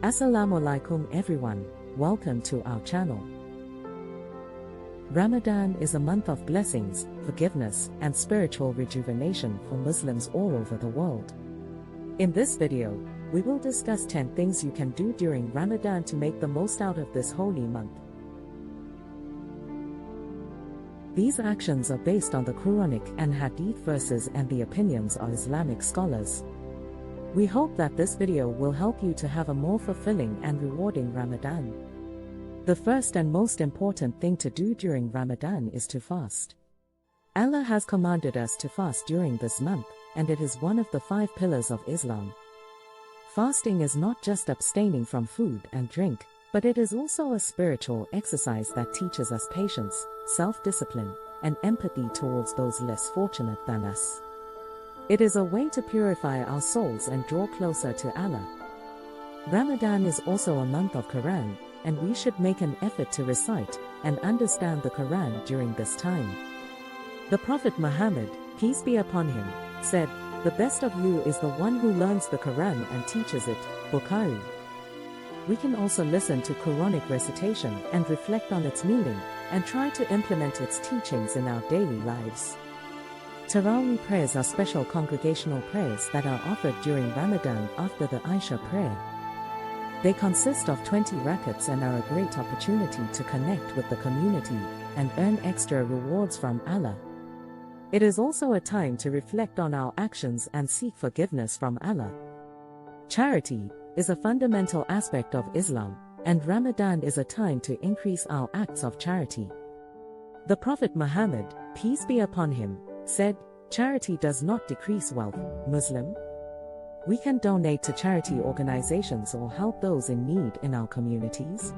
Assalamualaikum everyone, welcome to our channel. Ramadan is a month of blessings, forgiveness, and spiritual rejuvenation for Muslims all over the world. In this video, we will discuss 10 things you can do during Ramadan to make the most out of this holy month. These actions are based on the Quranic and Hadith Verses and the opinions of Islamic scholars. We hope that this video will help you to have a more fulfilling and rewarding Ramadan. The first and most important thing to do during Ramadan is to fast. Allah has commanded us to fast during this month, and it is one of the 5 pillars of Islam. Fasting is not just abstaining from food and drink, but it is also a spiritual exercise that teaches us patience, self-discipline, and empathy towards those less fortunate than us. It is a way to purify our souls and draw closer to Allah. Ramadan is also a month of Quran, and we should make an effort to recite and understand the Quran during this time. The Prophet Muhammad, peace be upon him, said, "The best of you is the one who learns the Quran and teaches it." Bukhari. We can also listen to Quranic recitation and reflect on its meaning, and try to implement its teachings in our daily lives. Taraweeh prayers are special congregational prayers that are offered during Ramadan after the Isha prayer. They consist of 20 rakats and are a great opportunity to connect with the community and earn extra rewards from Allah. It is also a time to reflect on our actions and seek forgiveness from Allah. Charity is a fundamental aspect of Islam, and Ramadan is a time to increase our acts of charity. The Prophet Muhammad, peace be upon him, said, "Charity does not decrease wealth, Muslim." We can donate to charity organizations or help those in need in our communities.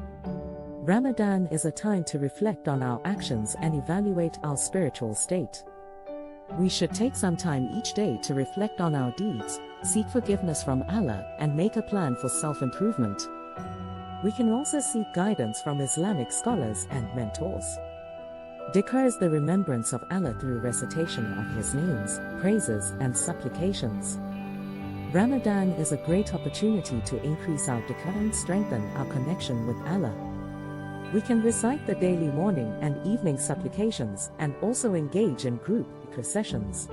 Ramadan is a time to reflect on our actions and evaluate our spiritual state. We should take some time each day to reflect on our deeds, seek forgiveness from Allah, and make a plan for self-improvement. We can also seek guidance from Islamic scholars and mentors. Dhikr is the remembrance of Allah through recitation of His names, praises, and supplications. Ramadan is a great opportunity to increase our dhikr and strengthen our connection with Allah. We can recite the daily morning and evening supplications and also engage in group dhikr sessions.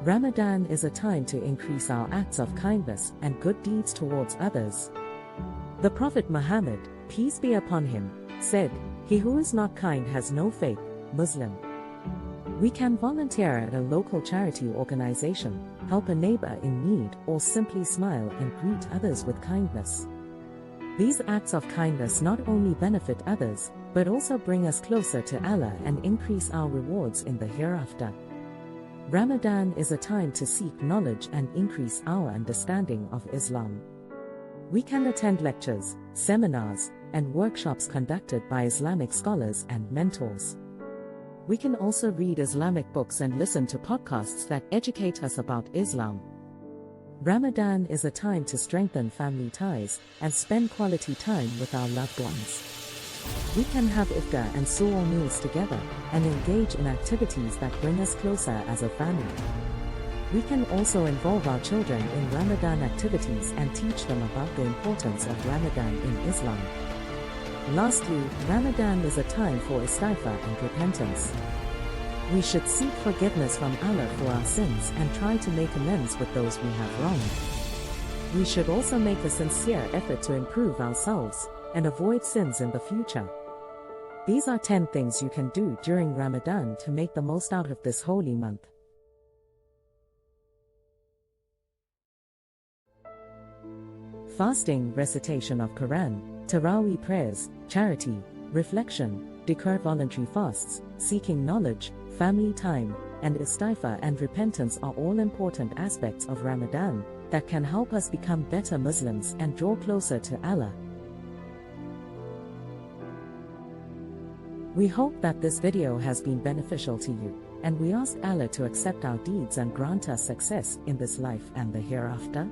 Ramadan is a time to increase our acts of kindness and good deeds towards others. The Prophet Muhammad, peace be upon him, said, "He who is not kind has no faith, Muslim." We can volunteer at a local charity organization, help a neighbor in need, or simply smile and greet others with kindness. These acts of kindness not only benefit others, but also bring us closer to Allah and increase our rewards in the hereafter. Ramadan is a time to seek knowledge and increase our understanding of Islam. We can attend lectures, seminars, and workshops conducted by Islamic scholars and mentors. We can also read Islamic books and listen to podcasts that educate us about Islam. Ramadan is a time to strengthen family ties and spend quality time with our loved ones. We can have iftar and suhoor meals together and engage in activities that bring us closer as a family. We can also involve our children in Ramadan activities and teach them about the importance of Ramadan in Islam. Lastly, Ramadan is a time for istighfar and repentance. We should seek forgiveness from Allah for our sins and try to make amends with those we have wronged. We should also make a sincere effort to improve ourselves and avoid sins in the future. These are 10 things you can do during Ramadan to make the most out of this holy month. Fasting, recitation of Quran, Taraweeh prayers, charity, reflection, dhikr voluntary fasts, seeking knowledge, family time, and istighfar and repentance are all important aspects of Ramadan that can help us become better Muslims and draw closer to Allah. We hope that this video has been beneficial to you, and we ask Allah to accept our deeds and grant us success in this life and the hereafter.